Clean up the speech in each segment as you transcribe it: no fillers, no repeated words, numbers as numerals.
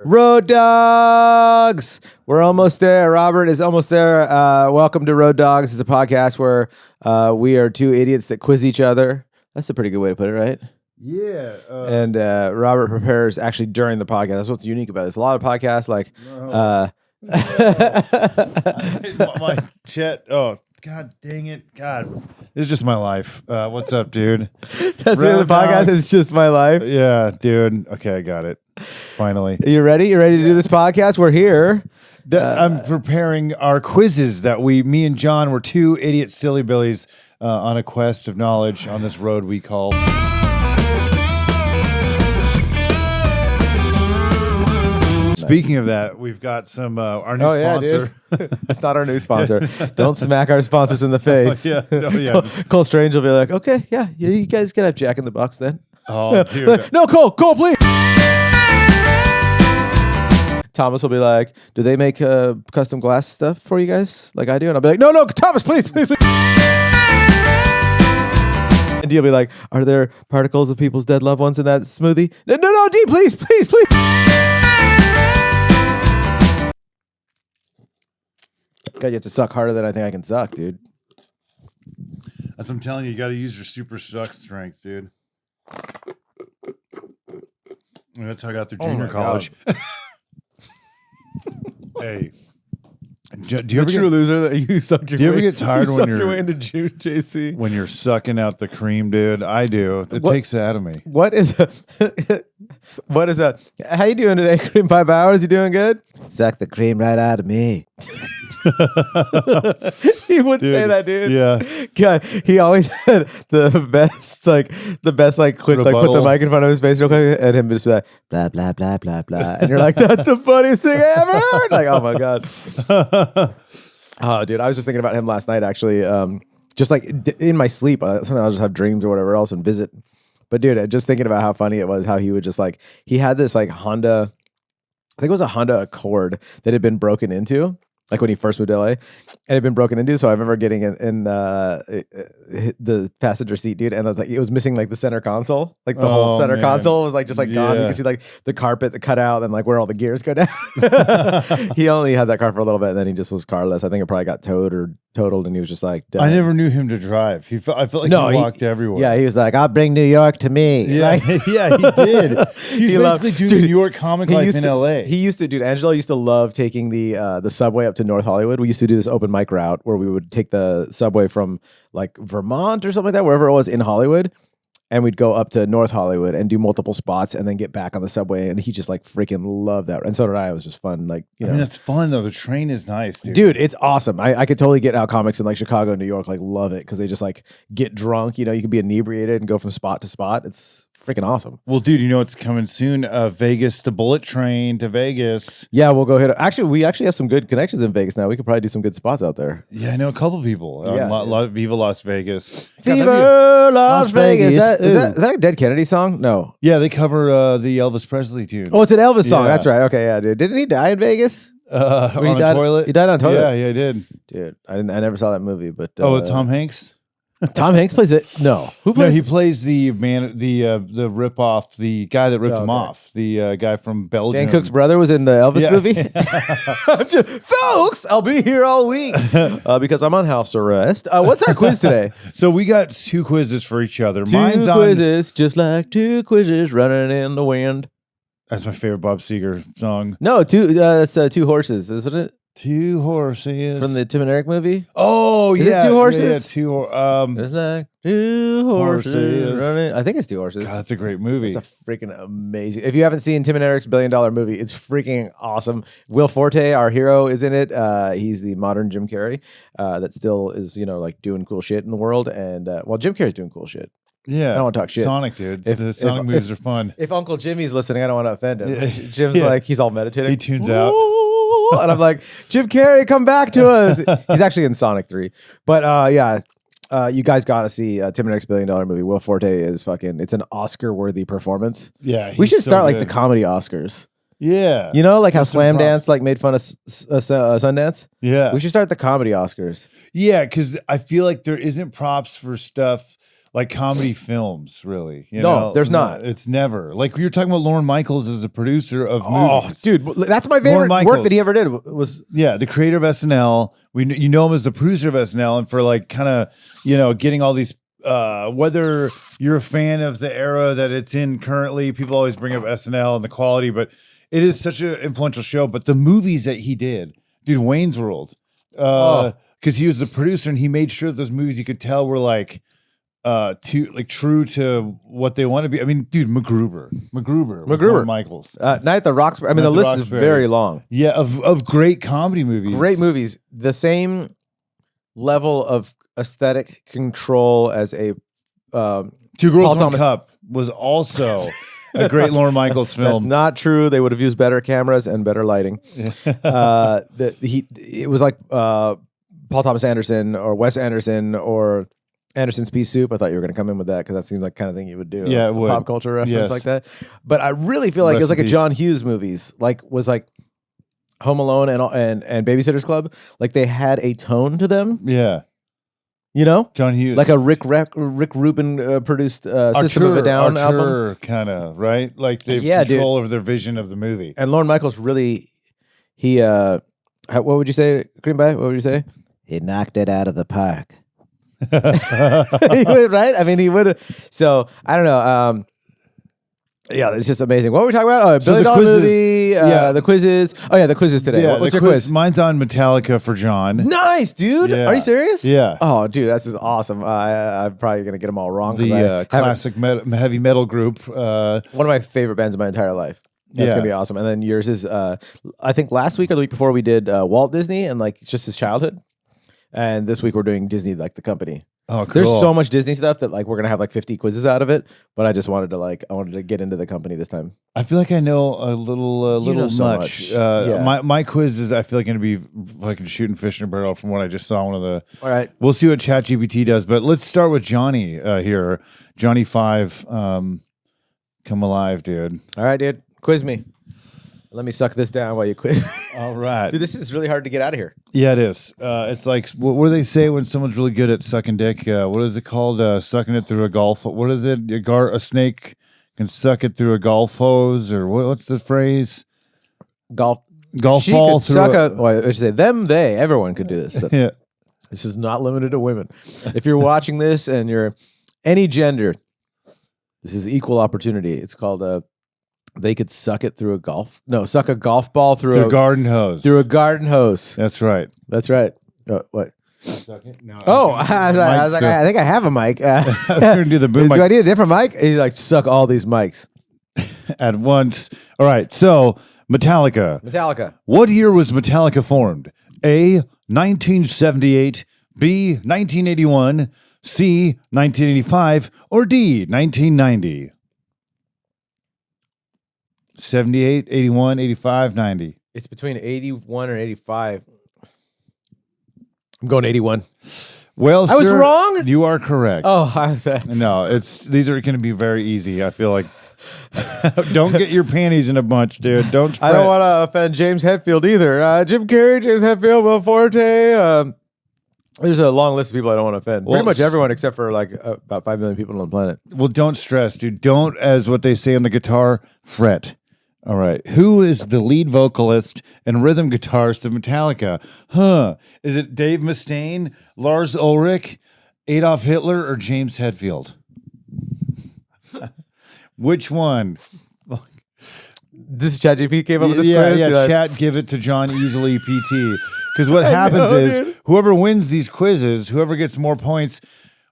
Road Dogs. We're almost there. Robert is almost there. Welcome to Road Dogs. It's a podcast where we are two idiots that quiz each other. That's a pretty good way to put it, right? Yeah. And Robert prepares actually during the podcast. That's what's unique about this. A lot of podcasts like... my chat. Oh, God dang it. God. This is just my life. What's up, dude? That's the other podcast. It's just my life. Yeah, dude. Okay, I got it. Finally. You ready? You ready to do this podcast? We're here. I'm preparing our quizzes that me and John were two idiot silly billies on a quest of knowledge on this road we call... Speaking of that, we've got some our new sponsor. That's not our new sponsor. Don't smack our sponsors in the face. Cole Strange will be like, okay, yeah, you guys can have Jack in the Box then. Oh, dude. No, Cole, please. Thomas will be like, do they make custom glass stuff for you guys like I do? And I'll be like, no, Thomas, please. And he'll be like, are there particles of people's dead loved ones in that smoothie? No, D, please. God, you have to suck harder than I think I can suck, dude. That's what I'm telling you. You got to use your super suck strength, dude. And that's how I got through junior college. Hey, do you ever true loser that you suck your? Do you ever get tired when you're your way into JC? When you're sucking out the cream, dude? I do. It takes it out of me. What is a? What is a? How you doing today, Cream Pie Bowers? You doing good? Suck the cream right out of me. He would say that, dude. Yeah. God, he always had the best quick, like put the mic in front of his face real quick, and him just be like, blah, blah, blah, blah, blah. And you're like, that's the funniest thing I ever heard. Like, oh my God. Oh, dude, I was just thinking about him last night, actually. Just like in my sleep, sometimes I'll just have dreams or whatever else and visit. But dude, just thinking about how funny it was, how he would just like, he had this like Honda, I think it was a Honda Accord that had been broken into. Like when he first moved to LA, and it had been broken into. So I remember getting in the passenger seat, dude, and it was missing like the center console, like the whole center console was like just like gone. You can see like the carpet, the cutout, and like where all the gears go down. He only had that car for a little bit, and then he just was carless. I think it probably got towed or totaled, and he was just like, done. I never knew him to drive. I felt like he walked everywhere. Yeah, he was like, I'll bring New York to me. Yeah, like, yeah, he did. He was basically doing New York comic life in LA. He used to, dude, Angelo used to love taking the subway up to North Hollywood. We used to do this open mic route where we would take the subway from like Vermont or something like that, wherever it was in Hollywood, and we'd go up to North Hollywood and do multiple spots and then get back on the subway. And he just like freaking loved that. And so did I. It was just fun. Like, you know. I mean, that's fun though. The train is nice, dude. Dude, it's awesome. I could totally get out comics in like Chicago, New York, like love it because they just like get drunk. You know, you can be inebriated and go from spot to spot. It's freaking awesome. Well, dude, you know what's coming soon? Vegas, the bullet train to Vegas. Yeah, we'll go hit it. Actually, we actually have some good connections in Vegas now. We could probably do some good spots out there. Yeah, I know a couple people. Viva Las Vegas. Viva Las Vegas. Is that a Dead Kennedy song? No. Yeah, they cover the Elvis Presley tune. Oh, it's an Elvis song. That's right. Okay, yeah, dude. Didn't he die in Vegas? On a toilet? He died on a toilet? Yeah, he did. Dude, I never saw that movie, but... Tom Hanks? Tom Hanks plays it? No. Who plays? No, he plays the rip-off, the guy that ripped him off, the guy from Belgium. Dan Cook's brother was in the Elvis movie? Folks, I'll be here all week because I'm on house arrest. What's our quiz today? So we got two quizzes for each other. Two quizzes, just like two quizzes running in the wind. That's my favorite Bob Seger song. No, it's Two Horses, isn't it? Two horses from the Tim and Eric movie. Oh, is it Two Horses? Yeah, it's like two horses running. I think it's Two Horses. God, that's a great movie. It's a freaking amazing. If you haven't seen Tim and Eric's $1 Billion Movie, it's freaking awesome. Will Forte, our hero, is in it. He's the modern Jim Carrey that still is, you know, like doing cool shit in the world. And Jim Carrey's doing cool shit. Yeah, I don't want to talk shit. Sonic, dude. The Sonic movies are fun. If Uncle Jimmy's listening, I don't want to offend him. Yeah. Jim's like, he's all meditating. He tunes out. And I'm like, Jim Carrey, come back to us. He's actually in Sonic 3. But you guys got to see Tim and Eric's $1 Billion Movie. Will Forte is fucking, it's an Oscar-worthy performance. Yeah, we should start like the comedy Oscars. Yeah. You know, like how Slam Dance like made fun of Sundance? Yeah. We should start the comedy Oscars. Yeah, because I feel like there isn't props for stuff like comedy films, really. You No, know? there's not. It's never. Like you're talking about Lorne Michaels as a producer of movies. Dude, that's my favorite work that he ever did. Was the creator of SNL. You know him as the producer of SNL, and for like kind of getting all these. Whether you're a fan of the era that it's in currently, people always bring up SNL and the quality, but it is such an influential show. But the movies that he did, dude, Wayne's World, because he was the producer and he made sure that those movies you could tell were like true to what they want to be. I mean, dude, MacGruber, Michaels, Night at the Roxbury. I mean, the list is very long. Yeah, of great comedy movies. Great movies. The same level of aesthetic control as a Two Girls, One Cup was also a great Lorne Michaels film. That's not true. They would have used better cameras and better lighting. It was like Paul Thomas Anderson or Wes Anderson or Anderson's Pea Soup. I thought you were going to come in with that because that seems like the kind of thing you would do. Yeah, it would. Pop culture reference like that. But I really feel like it was like a John Hughes movies. Was like Home Alone and Babysitter's Club. Like they had a tone to them. Yeah. You know, John Hughes, like a Rick Rubin produced System of a Down album, kind of right. Like they have control over their vision of the movie. And Lorne Michaels really, what would you say, Green Bay? What would you say? He knocked it out of the park. He would, right? I mean, he would. So I don't know. Yeah, it's just amazing. What were we talking about? Oh, Billy Dollar movie. The quizzes. Oh yeah, the quizzes today. Yeah, What's your quiz? Mine's on Metallica for John. Nice, dude. Yeah. Are you serious? Yeah. Oh, dude, this is awesome. I'm probably gonna get them all wrong. The classic heavy metal group. One of my favorite bands of my entire life. That's gonna be awesome. And then yours is, I think last week or the week before we did Walt Disney and like just his childhood. And this week we're doing Disney, like the company. Oh, cool. There's so much Disney stuff that like we're gonna have like 50 quizzes out of it. But I just wanted to get into the company this time. I feel like I know a little much. My quiz is I feel like going to be like shooting fish in a barrel from what I just saw. All right, we'll see what ChatGPT does. But let's start with Johnny here. Johnny 5, come alive, dude. All right, dude, quiz me. Let me suck this down while you quiz me. All right. Dude, this is really hard to get out of here. Yeah, it is. It's like, what do they say when someone's really good at sucking dick? What is it called? Sucking it through a golf. What is it? A snake can suck it through a golf hose? Or what's the phrase? Golf she ball through I should say everyone could do this. Yeah. This is not limited to women. If you're watching this and you're any gender, this is equal opportunity. It's called they could suck it through suck a golf ball through a garden hose. Through a garden hose. That's right. That's right. What? Suck it? No. Oh, I was like, I think I have a mic. We're gonna do the boom mic. Do I need a different mic? He's like, suck all these mics at once. All right. So Metallica. What year was Metallica formed? A, 1978, B, 1981, C, 1985, or D, 1990? 78, 81, 85, 90. It's between 81 and 85. I'm going 81. Well, I was wrong? You are correct. Oh, I was no, these are going to be very easy. I feel like don't get your panties in a bunch, dude. Don't spread. I don't want to offend James Hetfield either. Jim Carrey, James Hetfield, Will Forte. There's a long list of people I don't want to offend. Pretty much everyone except for like about 5 million people on the planet. Well, don't stress, dude. Don't, as what they say on the guitar, fret. All right. Who is the lead vocalist and rhythm guitarist of Metallica? Is it Dave Mustaine, Lars Ulrich, Adolf Hitler, or James Hetfield? Which one? This is ChatGPT came up with this quiz? Yeah, Chat give it to John easily PT. Because what happens is whoever wins these quizzes, whoever gets more points,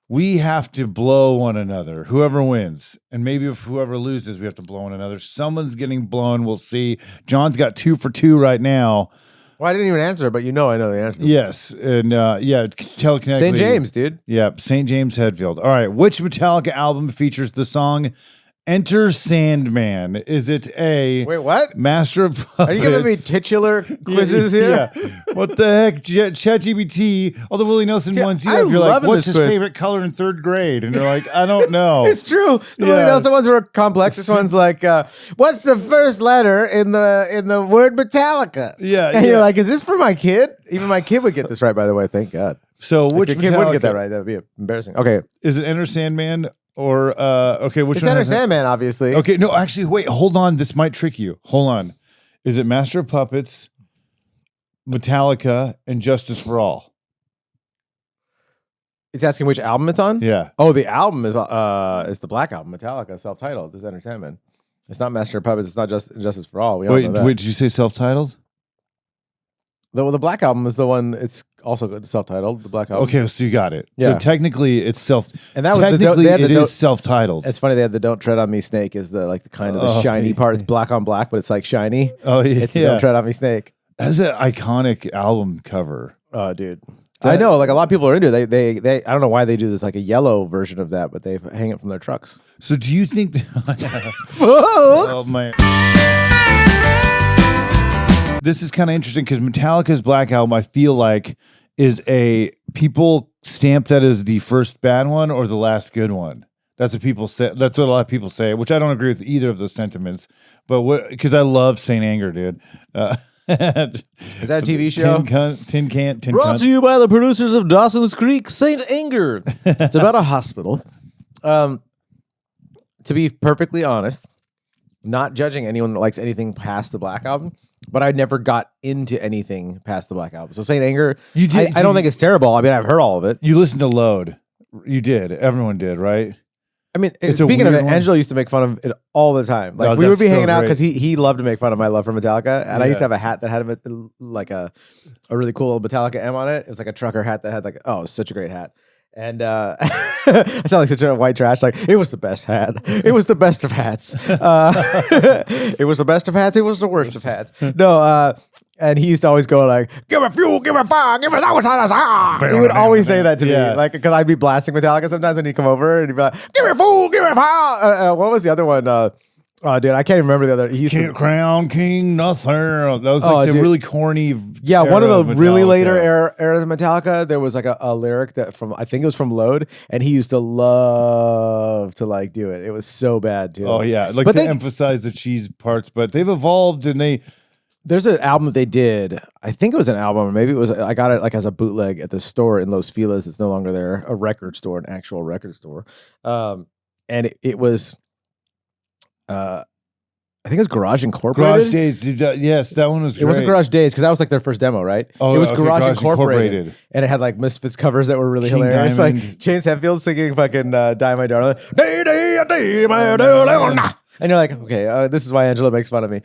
we have to blow one another. Whoever wins. And maybe if whoever loses, we have to blow one another. Someone's getting blown. We'll see. John's got 2 for 2 right now. Well, I didn't even answer it, but I know the answer. Yes. And it's telekinetically. St. James, dude. Yeah, St. James Hetfield. All right. Which Metallica album features the song Enter Sandman? Is it A? Wait, what? Master of Puppets? Are you giving me titular quizzes here? Yeah. What the heck? ChatGPT, all the Willie Nelson ones you have, you're like, what's his favorite color in 3rd grade? And they're like, I don't know. It's true. The Willie Nelson ones were complex. This one's like, what's the first letter in the word Metallica? Yeah. And you're like, is this for my kid? Even my kid would get this right, by the way. Thank God. So which If your kid wouldn't get that Metallica- right, that would be embarrassing. Okay, Is it Enter Sandman or okay? Which it's one? Enter has it? Sandman, obviously. Okay, no, actually, wait, hold on. This might trick you. Hold on. Is it Master of Puppets, Metallica, and Justice for All? It's asking which album it's on. Yeah. Oh, the album is the Black Album, Metallica, self-titled. It's Enter Sandman. It's not Master of Puppets. It's not just Justice for All. We all know that. Wait, did you say self-titled? The Black Album is the one. It's also good, self-titled. The Black Album. Okay, so you got it. Yeah. So technically, it's self. And that was technically they had it the is self-titled. It's funny they had the "Don't Tread on Me" snake is the kind of the Oh, shiny yeah. part. It's black on black, but it's like shiny. Oh yeah, It's the "Don't Tread on Me" snake. That's an iconic album cover. Oh, dude. I know, like a lot of people are into it. They I don't know why they do this, like a yellow version of that, but they hang it from their trucks. So do you think? Folks! Oh man. This is kind of interesting because Metallica's Black Album, I feel like, is people stamp that as the first bad one or the last good one. That's what people say. That's what a lot of people say, which I don't agree with either of those sentiments. But because I love Saint Anger, dude. Is that a TV show? Tin Can. Brought to you by the producers of Dawson's Creek, Saint Anger. It's about a hospital. To be perfectly honest, not judging anyone that likes anything past the Black Album, but I never got into anything past the Black Album. So Saint Anger, You did- I don't think it's terrible. I mean, I've heard all of it. You listened to Load. You did. Everyone did, right? I mean, It's a speaking of weird it, one. Angelo used to make fun of it all the time. Like Oh, we would that's be so hanging out great. because he loved to make fun of my love for Metallica, and I used to Yeah. have a hat that had a really cool old Metallica M on it. It was like a trucker hat that had it was such a great hat. And I sound like such a white trash. Like it was the best hat. It was the best of hats. It was the best of hats. It was the worst of hats. No. And he used to always go like, "Give me fuel, give me fire, give me that was hot." He would always say that to Yeah. me, like because I'd be blasting Metallica sometimes when he'd come over and he'd be like, "Give me fuel, give me fire." What was the other one? Oh, dude, I can't even remember the other. He used Can't to, crown king nothing. That was Oh, like the dude. really corny. yeah, one era of the really Metallica. later eras of Metallica. There was like a lyric that I think it was from Load, and he used to love to like do it. It was so bad too. Oh yeah, like But to they- emphasize the cheese parts, but they've evolved and they. There's an album that they did. I think it was an album, or maybe it was. I got it like as a bootleg at the store in Los Feliz. It's no longer there. A record store, an actual record store. And it was. I think it was Garage Incorporated. Garage Days, yes, that one was. It wasn't great. Garage Days because that was like their first demo, right? Oh, it was okay, Garage Incorporated. Incorporated. And it had like Misfits covers that were really King hilarious. Diamond. Like James Hetfield singing fucking "Die My Darling," my darling. And you're like, okay, this is why Angelo makes fun of me.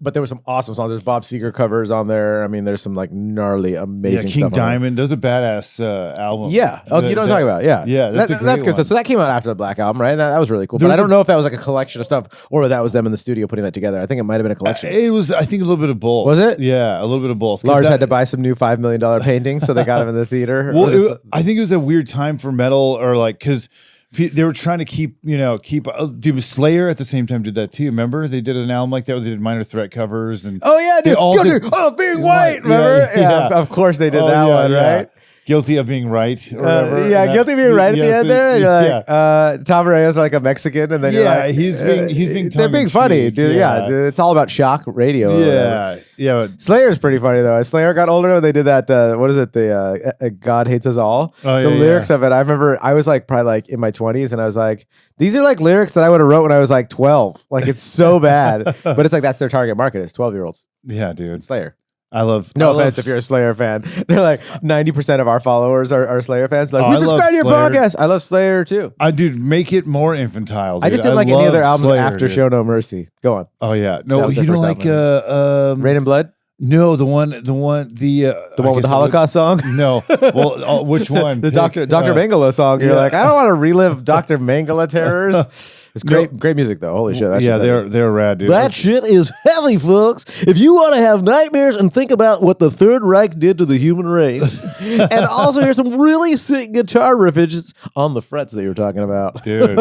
But there were some awesome songs. There's Bob Seger covers on there. I mean, there's some like gnarly, amazing Yeah, King stuff on there. Diamond. Those are badass album. Yeah. Oh, you know what I'm talking about? Yeah. Yeah, that's a great that's good one. stuff. So that came out after the Black Album, right? That was really cool. There But I was don't know if that was like a collection of stuff or that was them in the studio putting that together. I think it might have been a collection. It was, I think, a little bit of both. Was it? Yeah, a little bit of both. 'Cause Lars that- had to buy some new $5 million paintings, so they got him in the theater. Well, Or this- I think it was a weird time for metal, or like because they were trying to keep. Dude, Slayer at the same time did that too. Remember, they did an album like that. They did Minor Threat covers and oh yeah, they dude. all Guilty did- of being white. Remember? Yeah, of course they did Oh, that yeah, one, yeah. right? Guilty of being right, or whatever. Yeah, And guilty of being right at the end there. And you're like, yeah. Tom Rayo's like a Mexican, and then you're Yeah, like, he's being they're being funny, tongue-in-cheek, dude. Yeah, yeah. dude, it's all about shock radio. or whatever. yeah. Slayer's pretty funny though. As Slayer got older, they did that. What is it? The God Hates Us All. Oh, The yeah, lyrics of it. I remember I was like probably like in my 20s, and I was like, these are like lyrics that I would have wrote when I was like 12. Like it's so bad, but it's like that's their target market is 12-year-olds. Yeah, dude. Slayer. I love. No I love- offense if you're a Slayer fan. They're like 90% of our followers are Slayer fans. Like Oh, we I love subscribe to your Slayer. podcast. I love Slayer too. Dude, make it more infantile. Dude. I just didn't like any love other albums Slayer, after dude. Show No Mercy. Go on. Oh yeah, That no, was you their don't first like Rain and Blood, no, the one, the the one with guess the Holocaust song. No, well, which one? The Pick, Dr. Mengele song. You're yeah. like, I don't want to relive Dr. Mengele terrors. It's great music though. Holy shit. That yeah, shit's heavy. they're rad, dude. That shit is heavy, folks. If you want to have nightmares and think about what the Third Reich did to the human race, and also hear some really sick guitar riffage on the frets that you were talking about, Dude.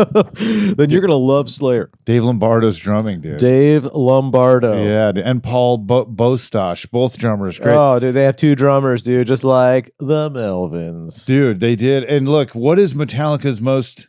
then you're gonna love Slayer. Dave Lombardo's drumming, dude. Dave Lombardo. Yeah, and Paul Bostosh, both drummers, great. Oh, dude, they have two drummers, dude, just like the Melvins. Dude, they did. And look, what is Metallica's most?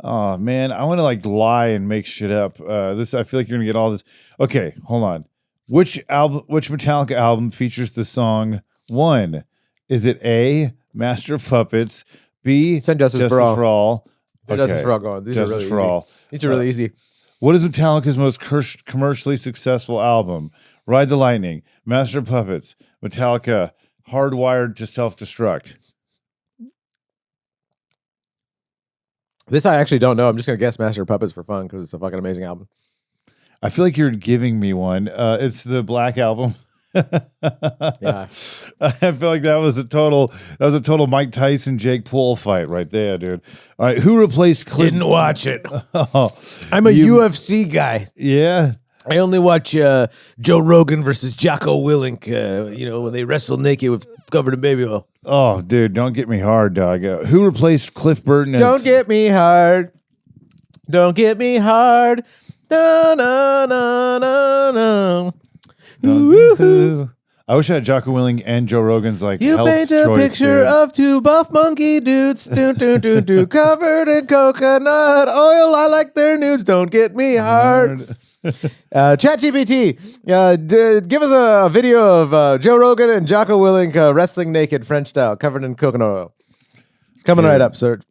Oh man, I want to like lie and make shit up. This, I feel like you're gonna get all this. Okay, hold on. Which Metallica album features the song One? Is it A, Master of Puppets. B. Send Justice for All. Okay. Justice for All going. These Justice are really for easy. All. These are really easy. What is Metallica's most commercially successful album? Ride the Lightning, Master of Puppets, Metallica, Hardwired to Self-Destruct. This I actually don't know. I'm just going to guess Master of Puppets for fun because it's a fucking amazing album. I feel like you're giving me one. It's the Black Album. Yeah. I feel like that was a total Mike Tyson Jake Paul fight right there, dude. All right, who replaced Clint? Didn't watch it. Oh, I'm a UFC guy. yeah. I only watch Joe Rogan versus Jocko Willink, when they wrestle naked with covered in baby oil. Oh, dude, don't get me hard, dog. Who replaced Cliff Burton as... Don't get me hard. Don't get me hard. No, no, no, no, no. I wish I had Jocko Willing and Joe Rogan's You health paint a choice, picture dude. of two buff monkey dudes, covered in coconut oil. I like their nudes. Don't get me hard. ChatGPT, give us a video of Joe Rogan and Jocko Willink wrestling naked French style, covered in coconut oil. Coming right up, sir.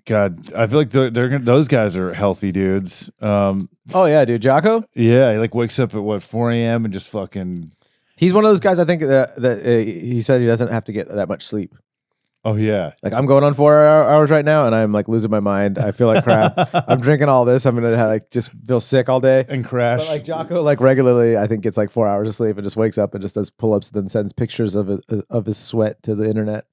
God, I feel like those guys are healthy dudes. Oh yeah, dude, Jocko. Yeah, he wakes up at 4 a.m. and just fucking. He's one of those guys. I think that he said he doesn't have to get that much sleep. Oh yeah, I'm going on 4 hours right now, and I'm losing my mind. I feel like crap. I'm drinking all this. I'm gonna just feel sick all day and crash. But Jocko, regularly, I think gets 4 hours of sleep and just wakes up and just does pull-ups, then sends pictures of his sweat to the internet.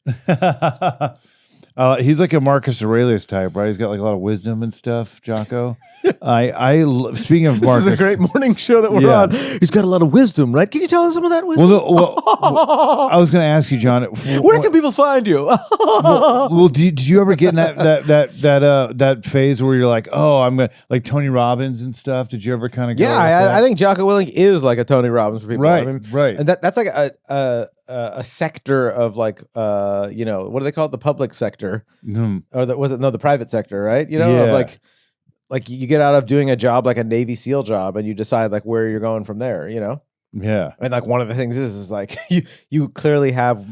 He's like a Marcus Aurelius type, right? He's got a lot of wisdom and stuff, Jocko. Speaking of Marcus, this is a great morning show that we're on. He's got a lot of wisdom, right? Can you tell us some of that wisdom? I was going to ask you, John. Where can people find you? Did you ever get in that phase where you're like, oh, I'm gonna Tony Robbins and stuff? Did you ever kind of go? Yeah, I think Jocko Willink is like a Tony Robbins for people, right? Right, and that's like a sector of what do they call it? The public sector, or the private sector, right? Like you get out of doing a job like a Navy SEAL job, and you decide where you're going from there, Yeah. And one of the things is you clearly have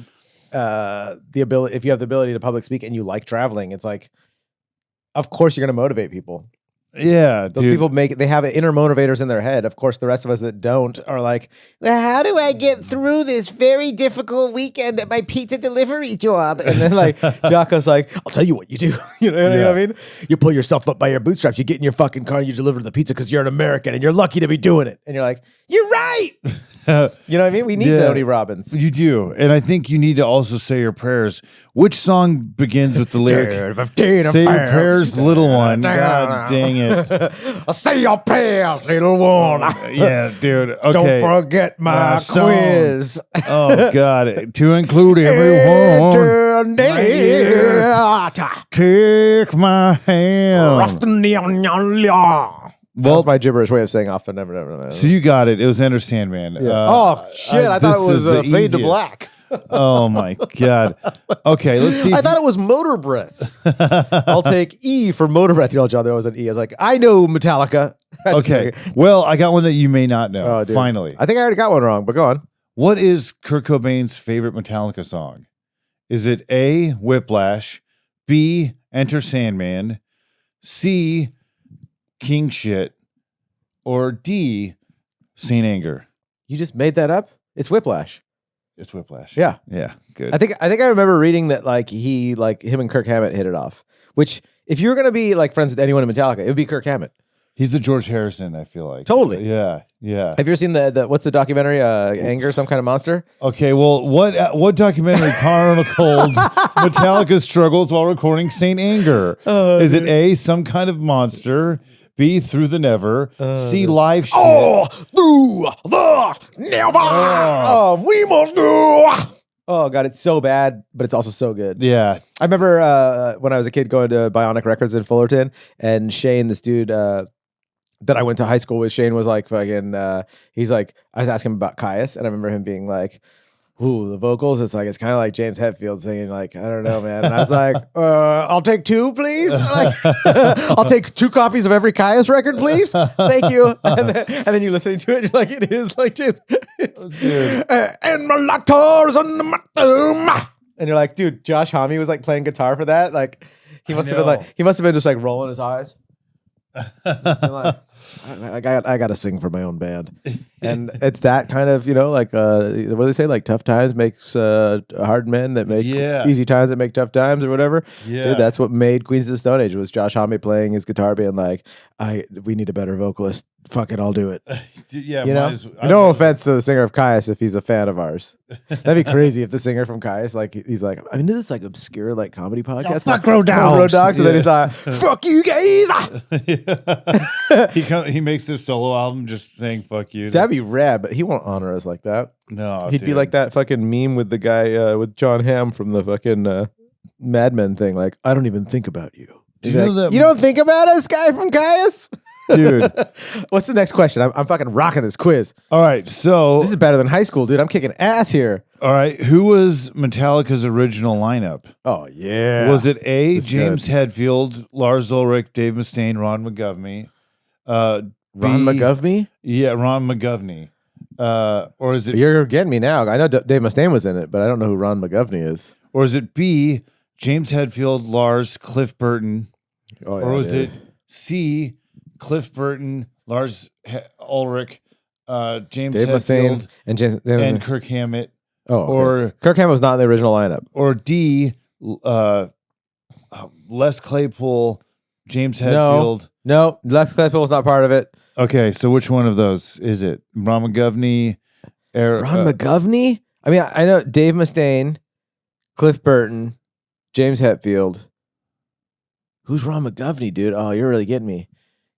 the ability. If you have the ability to public speak and you like traveling, it's of course you're going to motivate people. Yeah, those people they have inner motivators in their head. Of course, the rest of us that don't are well, how do I get through this very difficult weekend at my pizza delivery job? And then Jocko's I'll tell you what you do. You know what I mean? You pull yourself up by your bootstraps. You get in your fucking car and you deliver the pizza because you're an American and you're lucky to be doing it. And you're you're right. You know what I mean? We need Tony Robbins. You do. And I think you need to also say your prayers. Which song begins with the lyric? Say your prayers, little one. God dang it. Say your prayers, little one. Yeah, dude. Okay. Don't forget my quiz. Oh, God. To include everyone. Take my hand. Well, that's my gibberish way of saying off the never. So you got it. It was Enter Sandman. Yeah. Shit. I thought it was Fade to Black. Oh my God. Okay, let's see. I thought it was Motor Breath. I'll take E for Motor Breath. John, there was an E. I was I know Metallica. Okay. Well, I got one that you may not know. Oh, dude. Finally. I think I already got one wrong, but go on. What is Kurt Cobain's favorite Metallica song? Is it A, Whiplash, B, Enter Sandman, C, King Shit, or D, Saint Anger? You just made that up? It's Whiplash. It's Whiplash. Yeah. Yeah. Good. I think I remember reading that him and Kirk Hammett hit it off. Which if you were gonna be friends with anyone in Metallica, it would be Kirk Hammett. He's the George Harrison, I feel like. Totally. Yeah. Yeah. Have you ever seen the what's the documentary? Anger, Some Kind of Monster? Okay, well, what documentary chronicled Metallica's struggles while recording Saint Anger? Is it A, Some Kind of Monster, B, Through the Never, C, Live Shit? Oh, through the never. We must go. Oh God, it's so bad, but it's also so good. Yeah. I remember when I was a kid going to Bionic Records in Fullerton, and Shane, this dude that I went to high school with, Shane was he's I was asking him about Caius, and I remember him being ooh, the vocals, it's it's kind of like James Hetfield singing, I don't know, man. And I was I'll take 2, please. I'll take 2 copies of every Caius record, please. Thank you. And then you're listening to it, you're it is James. And my lactose and my And you're like, dude, Josh Homme was like playing guitar for that. Like, he must have been just like rolling his eyes. Just been like, I got to sing for my own band. And it's that kind of, like, what do they say? Like, tough times makes hard men that make easy times that make tough times or whatever. Yeah. Dude, that's what made Queens of the Stone Age was Josh Homme playing his guitar being like, we need a better vocalist. Fuck it, I'll do it. Yeah. No offense to the singer of Caius if he's a fan of ours. That'd be crazy if the singer from Caius, like, he's like, I'm into this like obscure like comedy podcast. Fuck Road Dogs. And then he's like, fuck you guys. He makes this solo album just saying fuck you. That'd be rad, but he won't honor us like that. No, he'd be like that fucking meme with the guy with John Hamm from the fucking Mad Men thing. Like, I don't even think about you. You don't think about us, guy from Caius? Dude. What's the next question? I'm fucking rocking this quiz. All right, so this is better than high school, dude. I'm kicking ass here. All right, who was Metallica's original lineup? Oh, yeah. Was it A, James Hetfield, Lars Ulrich, Dave Mustaine, Ron McGovney? Ron McGovney? Yeah, Ron McGovney. Or is it... You're getting me now. I know Dave Mustaine was in it, but I don't know who Ron McGovney is. Or is it B, James Hetfield, Lars, Cliff Burton? Oh, yeah, or was it C, Cliff Burton, Lars Ulrich, James Dave Hetfield, Mustaine, and Kirk Hammett? Oh, okay. Or Kirk Hammett was not in the original lineup. Or D, Les Claypool, James Hetfield. No, Les Claypool was not part of it. Okay, so which one of those is it? Ron McGovney? Ron McGovney? I mean, I know Dave Mustaine, Cliff Burton, James Hetfield. Who's Ron McGovney, dude? Oh, you're really getting me.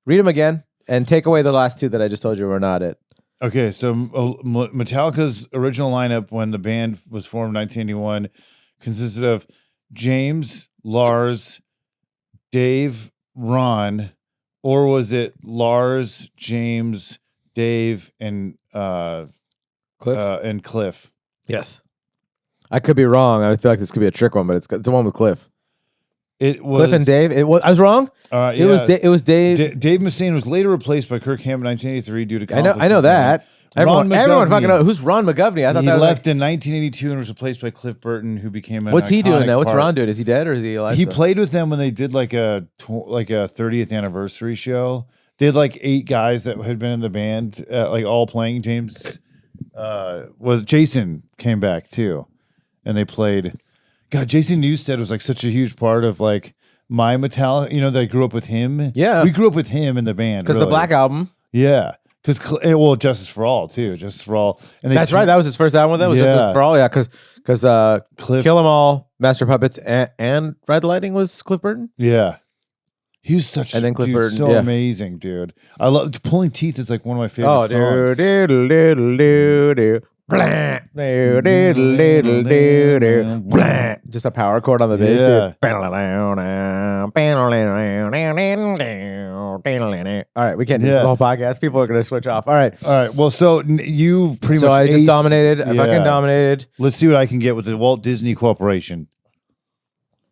Read them again and take away the last two that I just told you were not it. Okay, so Metallica's original lineup when the band was formed in 1981 consisted of James, Lars, Dave, Ron, or was it Lars, James, Dave, and Cliff? Yes. I could be wrong. I feel like this could be a trick one, but it's the one with Cliff. It was Cliff and Dave. I was wrong. Yeah. It was Dave. Dave Mustaine was later replaced by Kirk Hammett in 1983 due to conflicts. I know that. Everyone fucking knows. Who's Ron McGovney? I thought he that was left in 1982 and was replaced by Cliff Burton, who became an What's he doing now? What's part. Ron doing? Is he dead or is he alive? He played with them when they did like a 30th anniversary show. They had like 8 guys that had been in the band, like all playing. Jason came back too, and they played. God, Jason Newsted was like such a huge part of like my Metallica. That I grew up with him. Yeah, we grew up with him in the band because the Black Album. Yeah. Because Justice for All too, Justice for All, and that's right. That was his first album with them. Was Justice for All, yeah. Because Kill 'Em All, Master Puppets, and Ride the Lightning was Cliff Burton. Yeah, he was such. And then Cliff Burton, so amazing, dude. I love Pulling Teeth. Is like one of my favorite songs. Just a power chord on the bass. Yeah. All right, we can't do the whole podcast. People are going to switch off. All right. Well, so you pretty much. So I just dominated. I fucking dominated. Let's see what I can get with the Walt Disney Corporation.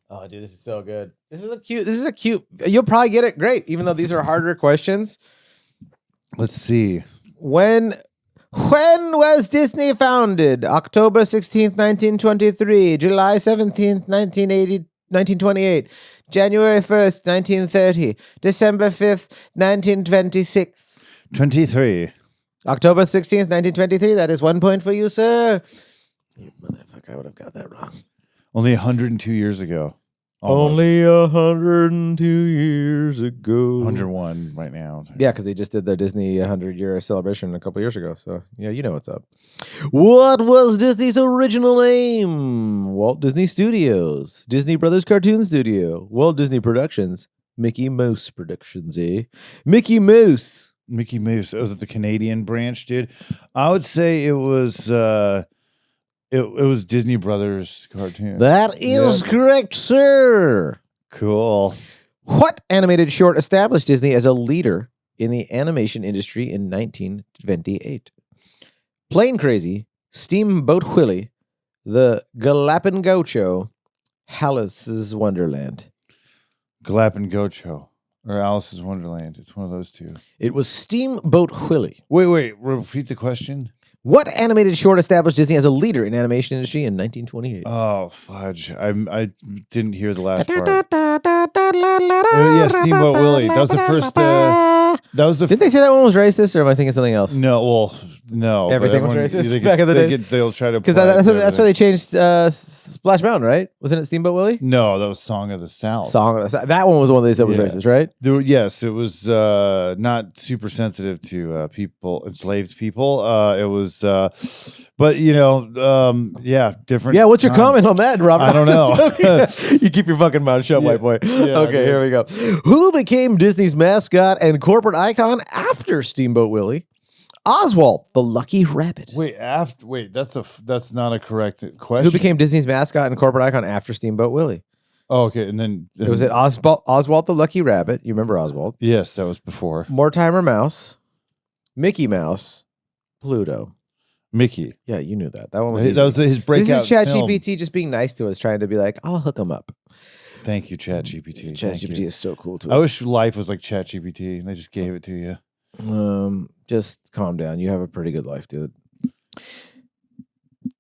Oh, dude, this is so good. This is a cute. You'll probably get it great, even though these are harder questions. Let's see. When was Disney founded? October 16th, 1923. July 17th, 1928. January 1st, 1930. December 5th, 1926. 23. October 16th, 1923. That is 1 point for you, sir. You motherfucker, I would have got that wrong. Only 102 years ago. Almost. Only 102 years ago. 101 right now. Yeah, because they just did their Disney 100-year celebration a couple years ago. So, yeah, you know what's up. What was Disney's original name? Walt Disney Studios. Disney Brothers Cartoon Studio. Walt Disney Productions. Mickey Mouse Productions, eh? Mickey Mouse. Mickey Mouse. Was it the Canadian branch, dude? I would say it was... It was Disney Brothers cartoon. That is correct, sir. Cool. What animated short established Disney as a leader in the animation industry in 1928? Plane Crazy, Steamboat Willie, The Galapin Gaucho, Alice's Wonderland. Galapin Gaucho or Alice's Wonderland. It's one of those two. It was Steamboat Willie. Wait. Repeat the question. What animated short established Disney as a leader in animation industry in 1928? Oh, fudge. I didn't hear the last part. Yeah, Steamboat Willie. That was the first. Didn't they say that one was racist, or am I thinking something else? No, well, no. Everything was racist back in the day? They'll try to. Because that's why they changed Splash Mountain, right? Wasn't it Steamboat Willie? No, that was Song of the South. That one was one they said was racist, right? Yes, it was not super sensitive to enslaved people. It was, but different. Yeah, what's your comment on that, Robert? I don't know. You keep your fucking mouth shut, white boy. Yeah, okay, here we go. Who became Disney's mascot and corporate icon after Steamboat Willie? Oswald, the Lucky Rabbit. Wait, that's not a correct question. Who became Disney's mascot and corporate icon after Steamboat Willie? Oh, okay, and then Was it Oswald the Lucky Rabbit? You remember Oswald? Yes, that was before. Mortimer Mouse, Mickey Mouse, Pluto. Mickey. Yeah, you knew that. That one was That was his breakout. This is film. ChatGPT just being nice to us, trying to be like, I'll hook him up. Thank you, ChatGPT. ChatGPT is so cool to us. I wish life was like ChatGPT and they just gave it to you. Just calm down. You have a pretty good life, dude.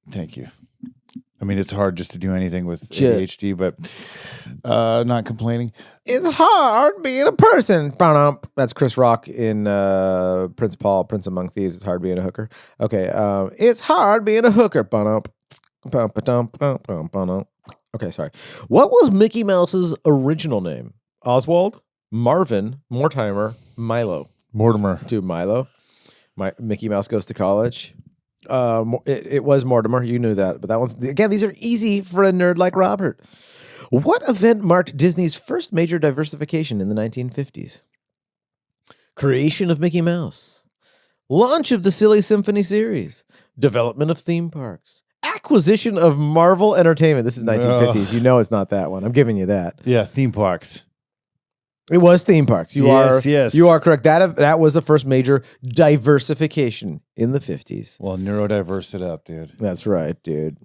Thank you. I mean, it's hard just to do anything with ADHD, but not complaining. It's hard being a person. That's Chris Rock in Prince Paul, Prince Among Thieves. It's hard being a hooker. Okay, it's hard being a hooker. Okay, sorry. What was Mickey Mouse's original name? Oswald, Marvin, Mortimer, Milo. Mortimer. To Milo. Mickey Mouse Goes to College. It was Mortimer. You knew that. But that one's, again, these are easy for a nerd like Robert. What event marked Disney's first major diversification in the 1950s? Creation of Mickey Mouse. Launch of the Silly Symphony series. Development of theme parks. Acquisition of Marvel Entertainment. This is 1950s. You know it's not that one. I'm giving you that. Yeah, theme parks. It was theme parks. You Yes. are correct. That was the first major diversification in the 50s. Well, neurodiverse it up, dude. That's right, dude.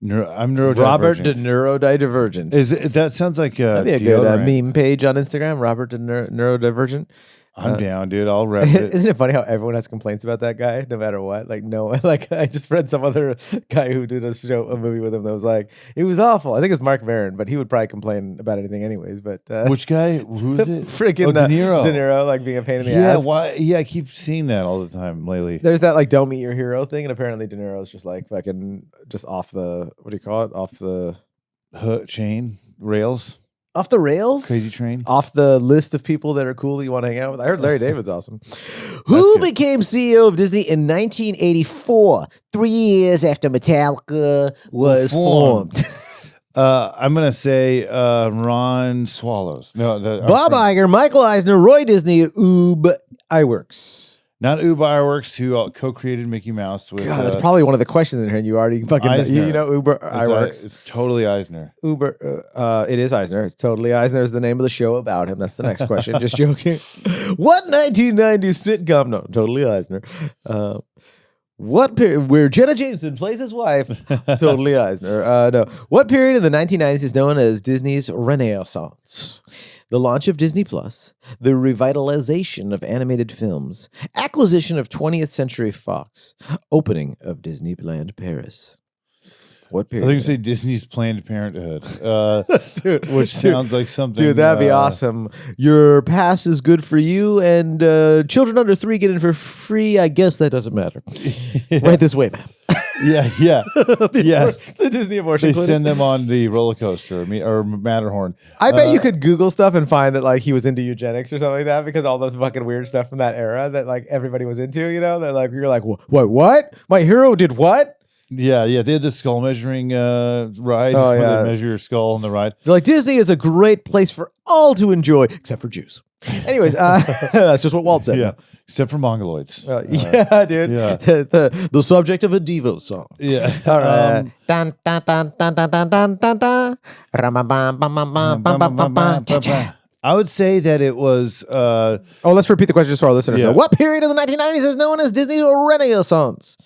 I'm neurodivergent. Robert the Neurodivergent. That sounds like that'd be a good meme page on Instagram. Robert the Neurodivergent. I'm down, dude. I'll rep it. Isn't it funny how everyone has complaints about that guy, no matter what? Like, no, like I just read some other guy who did a movie with him that was like, it was awful. I think it's Mark Maron, but he would probably complain about anything anyways. But which guy? Who's it? Freaking De Niro. De Niro, like being a pain in the ass. Why? Yeah, I keep seeing that all the time lately. There's that like don't meet your hero thing, and apparently De Niro's just like fucking just off the what do you call it? Off the chain rails. Off the rails? Crazy train? Off the list of people that are cool that you want to hang out with? I heard Larry David's awesome. Who became CEO of Disney in 1984, 3 years after Metallica was formed? I'm going to say Ron Swallows. No, Bob Iger, Michael Eisner, Roy Disney, Oob Iwerks. Not Oob Iwerks, who co-created Mickey Mouse with. God, that's probably one of the questions in here. And you already fucking Eisner. know Uber Iwerks. It's totally Eisner. It is Eisner. It's totally Eisner is the name of the show about him. That's the next question. Just joking. What 1990s sitcom? No, totally Eisner. What period where Jenna Jameson plays his wife? Totally Eisner. No. What period in the 1990s is known as Disney's Renaissance? The launch of Disney Plus, the revitalization of animated films, acquisition of 20th Century Fox, opening of Disneyland Paris. What period? I think you say Disney's Planned Parenthood, dude, which sounds like something. Dude, that'd be awesome. Your pass is good for you, and children under 3 get in for free. I guess that doesn't matter. Right this way, man. Yeah. The Disney abortion They clinic. send them on the roller coaster or Matterhorn. I bet you could Google stuff and find that like he was into eugenics or something like that because all the fucking weird stuff from that era that like everybody was into, you know, that like you're like, what? My hero did what? Yeah. They had the skull measuring ride. Oh, where yeah. they measure your skull on the ride. They're like, Disney is a great place for all to enjoy, except for Jews. Anyways, that's just what Walt said. Yeah, except for Mongoloids. Yeah, dude. Yeah. The subject of a Devo song. Yeah. All right. Dun, dun, dun, dun, dun, dun, dun, dun, dun. Cha-cha. I would say that it was. Let's repeat the question just for our listeners. Yeah. Now. What period of the 1990s is known as Disney's Renaissance?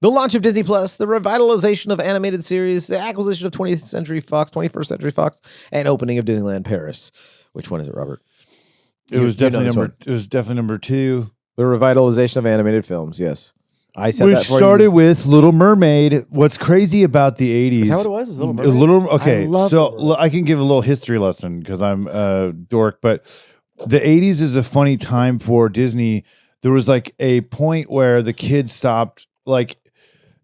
The launch of Disney Plus, the revitalization of animated series, the acquisition of 21st Century Fox, and opening of Disneyland Paris. Which one is it, Robert? It was definitely number 2. The revitalization of animated films, yes. I said We that for started you. with Little Mermaid. What's crazy about the 80s? Is that what it was? Little Mermaid? Okay, I love so Little Mermaid. I can give a little history lesson because I'm a dork, but the 80s is a funny time for Disney. There was like a point where the kids stopped, like,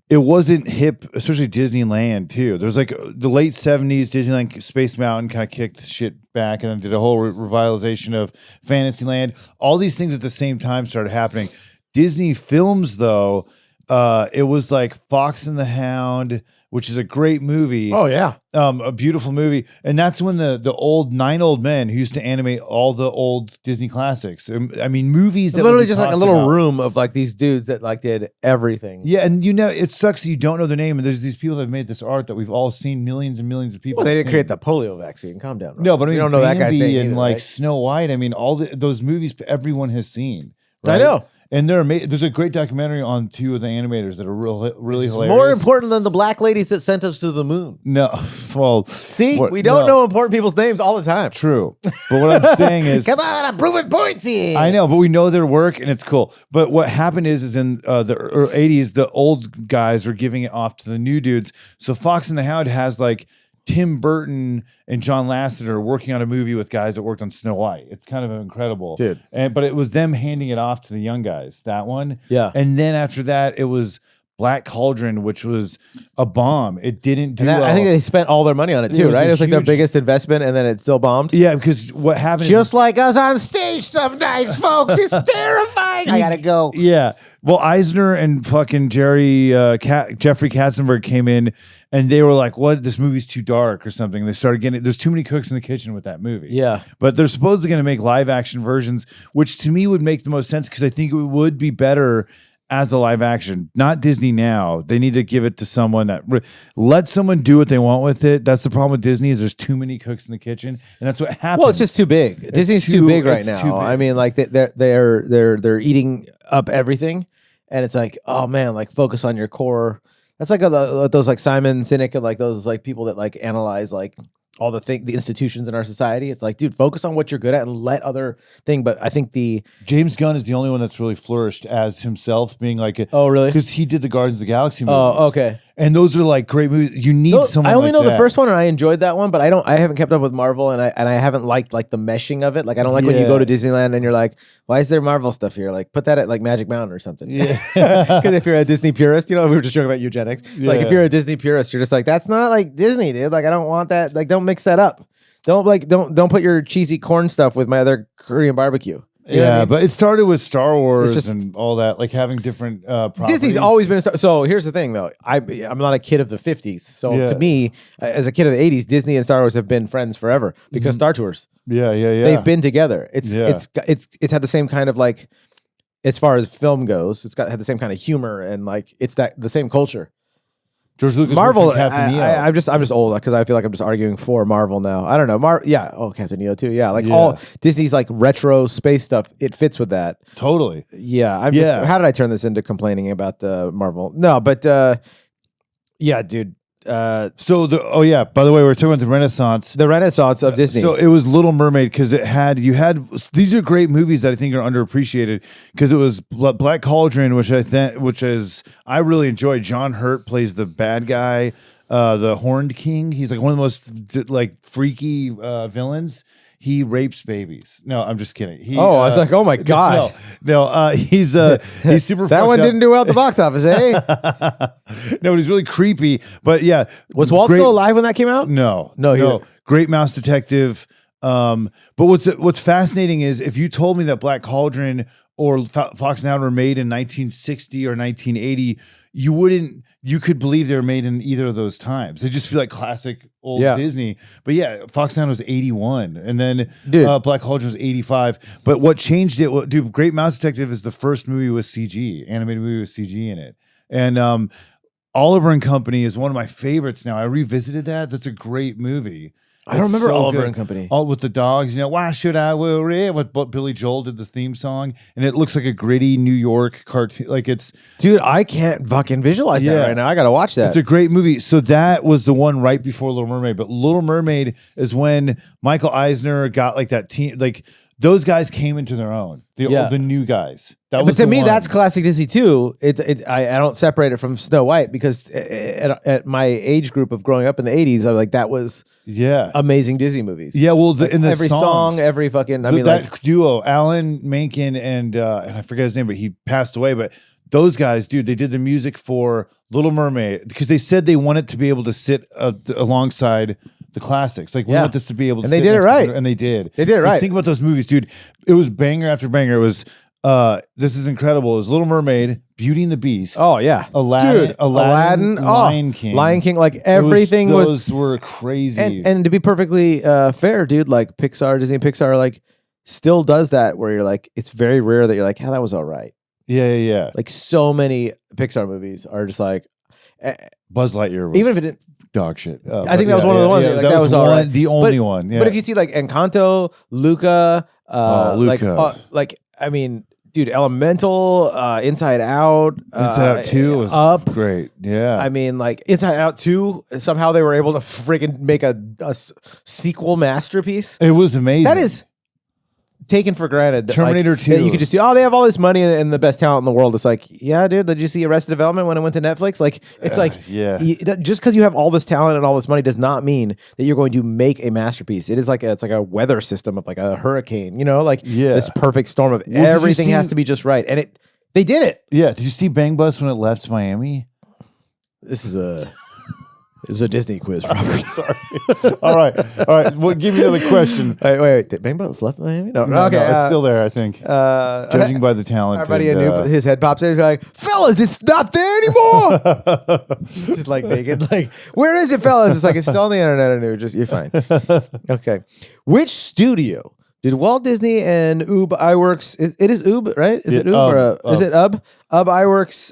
it wasn't hip, especially Disneyland too. There was like the late 70s, Disneyland Space Mountain kind of kicked shit back and then did a whole revitalization of Fantasyland. All these things at the same time started happening. Disney films, though, it was like Fox and the Hound, which is a great movie. Oh yeah, a beautiful movie. And that's when the nine old men who used to animate all the old Disney classics. I mean, movies that literally would be just like a talked little about. room of like these dudes that like did everything. Yeah, and it sucks that you don't know their name. And there's these people that have made this art that we've all seen, millions and millions of people. Well, they have didn't seen. create the polio vaccine. Calm down. Robert. No, but I mean, you don't know that guy's Bambi name and either, like right? Snow White. I mean, all those movies everyone has seen. I Right? know. And there's a great documentary on two of the animators that are really It's hilarious. more important than the black ladies that sent us to the moon. No, well, See, we don't know important people's names all the time. True, but what I'm saying is, Come on, I'm proving points here. I know, but we know their work and it's cool. But what happened is in the 80s, the old guys were giving it off to the new dudes. So Fox and the Hound has like Tim Burton and John Lasseter working on a movie with guys that worked on Snow White. It's kind of incredible, dude. But it was them handing it off to the young guys. That one, Yeah. And then after that, it was Black Cauldron, which was a bomb. It didn't do. I think they spent all their money on it too, was right? a It was like their huge- biggest investment, and then it still bombed. Yeah, because what happened Just like us on stage some nights, folks. It's terrifying. I gotta go. Yeah. Well, Eisner and fucking Jeffrey Katzenberg came in and they were like, what? This movie's too dark or something. They started getting there's too many cooks in the kitchen with that movie. Yeah. But they're supposedly going to make live action versions, which to me would make the most sense because I think it would be better as a live action, not Disney now. They need to give it to someone that let someone do what they want with it. That's the problem with Disney is there's too many cooks in the kitchen, and that's what happens. Well, it's just too big. Disney's too big right now. too big. I mean, like they're eating up everything, and it's like, oh man, like focus on your core. That's like those like Simon Sinek and like those like people that like analyze like all the institutions in our society. It's like, dude, focus on what you're good at and let other thing. But I think James Gunn is the only one that's really flourished as himself, being like, oh really? Because he did the Guardians of the Galaxy movies. Oh, okay. And those are like great movies. You need someone. I only like know that. the first one, and I enjoyed that one, but I haven't kept up with Marvel, and I haven't liked like the meshing of it. Like I don't like when you go to Disneyland and you're like, why is there Marvel stuff here? Like put that at like Magic Mountain or something. Yeah. Because if you're a Disney purist, we were just joking about eugenics. Like if you're a Disney purist, you're just like, that's not like Disney, dude. Like I don't want that. Like don't mix that up. Don't put your cheesy corn stuff with my other Korean barbecue. You know what I mean? But it started with Star Wars just- and all that, like having different properties. Disney's always been so here's the thing though. I'm not a kid of the 50s. So to me, as a kid of the 80s, Disney and Star Wars have been friends forever because Star Tours. Yeah. They've been together. It's had the same kind of like, as far as film goes, had the same kind of humor and like it's the same culture. George Lucas, Marvel, Captain EO. I'm just old because I feel like I'm just arguing for Marvel now. I don't know. Captain EO too. Yeah, like all Disney's like retro space stuff. It fits with that. Totally. Yeah, how did I turn this into complaining about the Marvel? No, but yeah, dude. By the way, we're talking about the Renaissance. The Renaissance of Disney. So it was Little Mermaid because these are great movies that I think are underappreciated because it was Black Cauldron, which I really enjoyed. John Hurt plays the bad guy, the Horned King. He's like one of the most like freaky villains. He rapes babies. No, I'm just kidding. I was like, oh my gosh. He's super. That one didn't do well at the box office, eh? No, but he's really creepy. But yeah, was Walt still alive when that came out? No. No. Great mouse detective. But what's fascinating is if you told me that Black Cauldron or Fox and Hound were made in 1960 or 1980, you could believe they were made in either of those times. They just feel like classic old Disney. But yeah, Fox and Hound was 81, and then Black Cauldron was 85. But what changed it? Great Mouse Detective is the first movie with CG, animated movie with CG in it, and Oliver and Company is one of my favorites now. I revisited that. That's a great movie. I don't remember so Oliver good. and Company. All with the dogs, why should I worry? What Billy Joel did the theme song, and it looks like a gritty New York cartoon. Like dude, I can't fucking visualize that right now. I gotta watch that. It's a great movie. So that was the one right before Little Mermaid. But Little Mermaid is when Michael Eisner got like that team, like those guys came into their own. The new guys. But to me, that's classic Disney too. I don't separate it from Snow White because at my age group of growing up in the 80s, I was like, that was amazing Disney movies. Yeah, well, in the every songs, song, every fucking, that duo, Alan Menken and I forget his name, but he passed away. But those guys, dude, they did the music for Little Mermaid because they said they wanted to be able to sit alongside the classics. Like, we want this to be able to sit. And they did it right. And they did. They did it right. Think about those movies, dude. It was banger after banger. It was, this is incredible. It was Little Mermaid, Beauty and the Beast. Oh, yeah. Aladdin, Lion King. Lion King, like everything those were crazy. And to be perfectly fair, dude, like Disney and Pixar, like, still does that where you're like, it's very rare that you're like, that was all right. Yeah. Like, so many Pixar movies are just like... Buzz Lightyear was... Even if it didn't... Dog shit. I think that was one of the ones. That was all right. The only one. Yeah. But if you see like Encanto, Luca, like I mean, dude, Elemental, Inside Out, Inside Out 2 was Up, great. Yeah. I mean, like Inside Out 2, somehow they were able to freaking make a sequel masterpiece. It was amazing. That is taken for granted. Terminator 2. That you could just do, they have all this money and the best talent in the world. It's like, yeah, dude, did you see Arrested Development when it went to Netflix? Like, it's just because you have all this talent and all this money does not mean that you're going to make a masterpiece. It is like it's like a weather system of like a hurricane, this perfect storm of everything has to be just right. And they did it. Yeah. Did you see Bang Bus when it left Miami? This is a Disney quiz, Robert. Sorry. All right. Well, give me another question. Wait. Did Bang Bus left Miami? No, okay. No, it's still there, I think. Judging by the talent. Our buddy his head pops in. He's like, fellas, it's not there anymore. Just like naked. Like, where is it, fellas? It's like, it's still on the internet. I knew. You're fine. Okay. Which studio did Walt Disney and iWorks? It is Ub, right? Is it Ub or is it Ub? Ub iWorks.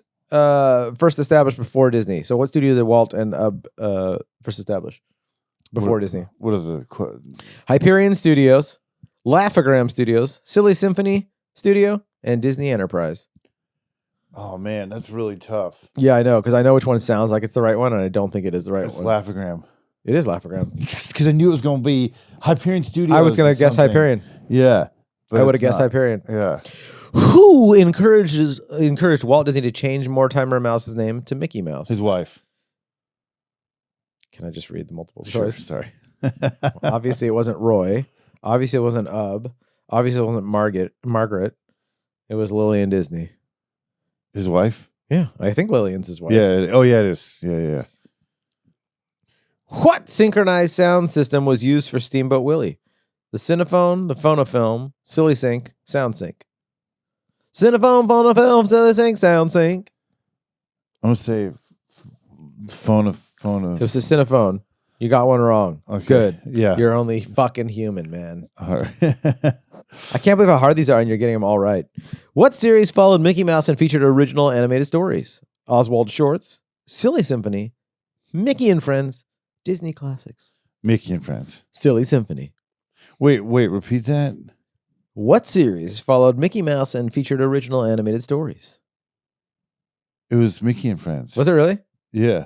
First established before Disney. So what studio did Walt and first establish before Disney? What are the Hyperion Studios, Laugh-O-Gram Studios, Silly Symphony Studio, and Disney Enterprise. Oh man, that's really tough. Yeah, I know, because I know which one sounds like it's the right one, and I don't think it is the right one. It's Laugh-O-Gram. It is Laugh-O-Gram. Because I knew it was going to be Hyperion Studios. I was going to guess Hyperion. Yeah. I would have guessed Hyperion. Yeah. Who encouraged Walt Disney to change Mortimer Mouse's name to Mickey Mouse? His wife. Can I just read the multiple Sure, choice? sorry. Obviously, it wasn't Roy. Obviously, it wasn't Ub. Obviously, it wasn't Margaret. It was Lillian Disney. His wife? Yeah, I think Lillian's his wife. Yeah. Oh, yeah, it is. Yeah. What synchronized sound system was used for Steamboat Willie? The Cinephone, the Phonofilm, Silly Sync, Sound Sync. Cinephone, Phonofilm, Silly Sync, Sound Sync. I'm going to say phone. It was a Cinephone. You got one wrong. Okay. Good. Yeah. You're only fucking human, man. All right. I can't believe how hard these are and you're getting them all right. What series followed Mickey Mouse and featured original animated stories? Oswald Shorts, Silly Symphony, Mickey and Friends, Disney Classics. Mickey and Friends. Silly Symphony. Wait, repeat that. What series followed Mickey Mouse and featured original animated stories? It was Mickey and Friends. Was it really? Yeah.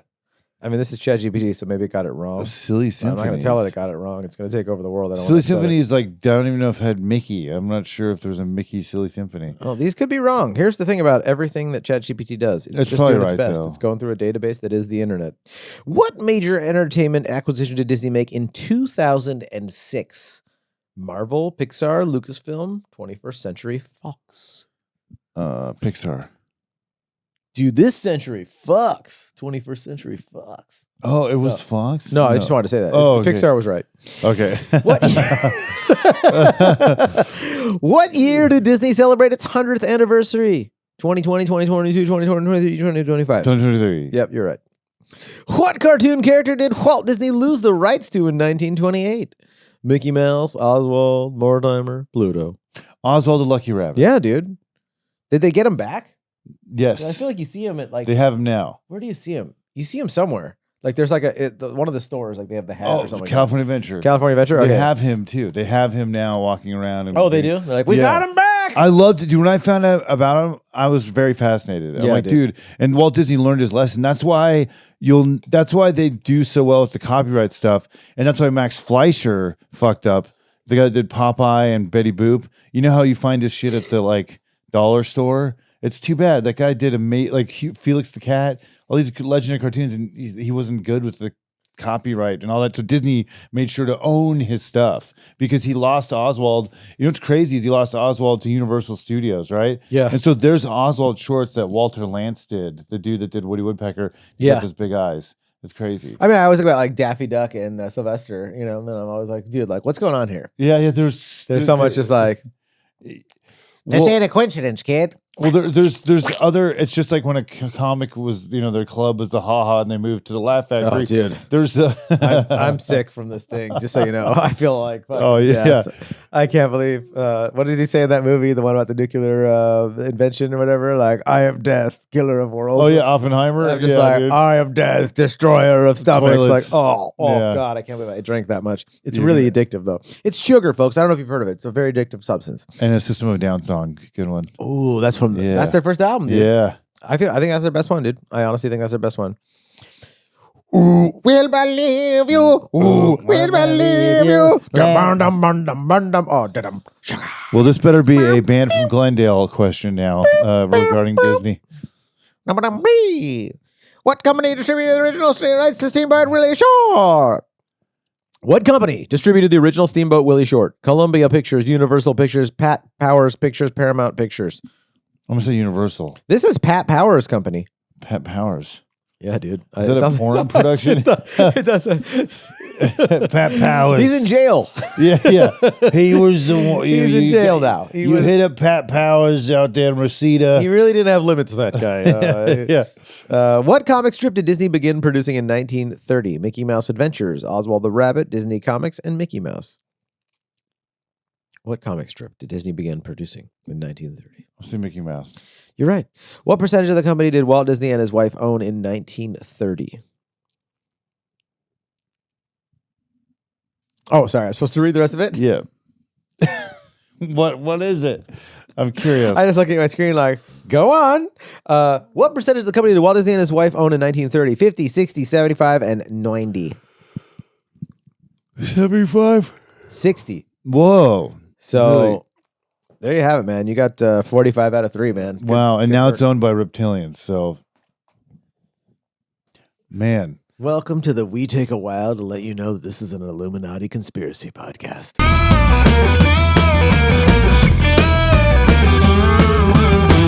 I mean, this is ChatGPT, so maybe it got it wrong. Silly Symphony. I'm not going to tell it got it wrong. It's going to take over the world. Silly Symphony is like, I don't even know if it had Mickey. I'm not sure if there was a Mickey Silly Symphony. Oh, these could be wrong. Here's the thing about everything that ChatGPT does. It's just doing its best. Though. It's going through a database that is the internet. What major entertainment acquisition did Disney make in 2006? Marvel, Pixar, Lucasfilm, 21st Century Fox. Pixar. Dude, this century fucks. 21st Century Fox. Oh, it was Fox? No, I just wanted to say that. Oh, okay. Pixar was right. Okay. What year did Disney celebrate its 100th anniversary? 2020, 2022, 2023, 2025. 2023. Yep, you're right. What cartoon character did Walt Disney lose the rights to in 1928? Mickey Mouse, Oswald, Mortimer, Pluto. Oswald the Lucky Rabbit. Yeah, dude. Did they get him back? Yes. I feel like you see him at like... They have him now. Where do you see him? You see him somewhere. Like there's like one of the stores, like they have the hat or something. California Adventure. California Adventure? Okay. They have him too. They have him now walking around. And they do? They're like, we got him back! I loved it. Dude, when I found out about him, I was very fascinated. I'm like, dude, and Walt Disney learned his lesson. That's why they do so well with the copyright stuff. And that's why Max Fleischer fucked up. the guy that did Popeye and Betty Boop. You know how you find his shit at the like dollar store? It's too bad. That guy did Felix the Cat, all these legendary cartoons, and he wasn't good with the copyright and all that. So Disney made sure to own his stuff because he lost to Oswald. You know what's crazy is he lost to Oswald to Universal Studios, right? Yeah. And so there's Oswald shorts that Walter Lantz did, the dude that did Woody Woodpecker. He's got his big eyes. It's crazy. I mean, I always think about like Daffy Duck and Sylvester, you know, and I'm always like, dude, like, what's going on here? Yeah. There's so much just like, this ain't a coincidence, kid. Well, there's other. It's just like when a comic was, you know, their club was the Ha Ha, and they moved to the Laugh Factory. Oh, dude, there's I'm sick from this thing. Just so you know, I feel like death. I can't believe. What did he say in that movie? The one about the nuclear invention or whatever. Like, I am death, killer of worlds. Oh yeah, Oppenheimer. I'm just like, dude. I am death, destroyer of stomachs. Toilets. Like, God, I can't believe I drank that much. It's really addictive though. It's sugar, folks. I don't know if you've heard of it. It's a very addictive substance. And a System of a Down song, good one. Ooh, that's from that's their first album, dude. Yeah. I think that's their best one, dude. I honestly think that's their best one. Ooh, we'll believe you. Ooh, we'll believe you. Well, this better be a band from Glendale question now regarding Disney. What company distributed the original rights to Steamboat Willie Short? What company distributed the original Steamboat Willie Short? Columbia Pictures, Universal Pictures, Pat Powers Pictures, Paramount Pictures. I'm going to say Universal. This is Pat Powers' company. Pat Powers. Yeah, dude. Is that a porn production? It does. Pat Powers. He's in jail. Yeah. He was the one. He's in jail now. You hit up Pat Powers out there in Reseda. He really didn't have limits, that guy. Yeah. What comic strip did Disney begin producing in 1930? Mickey Mouse Adventures, Oswald the Rabbit, Disney Comics, and Mickey Mouse. What comic strip did Disney begin producing in 1930? I'll say Mickey Mouse. You're right. What percentage of the company did Walt Disney and his wife own in 1930? Oh, sorry. I'm supposed to read the rest of it? Yeah. What is it? I'm curious. I just look at my screen like, go on. What percentage of the company did Walt Disney and his wife own in 1930? 50, 60, 75, and 90. 75? 60. Whoa. So really? There you have it, man. You got 45 out of 3, man. Wow. And now it's owned by reptilians. So, man. Welcome to the We Take a While to let you know that this is an Illuminati conspiracy podcast.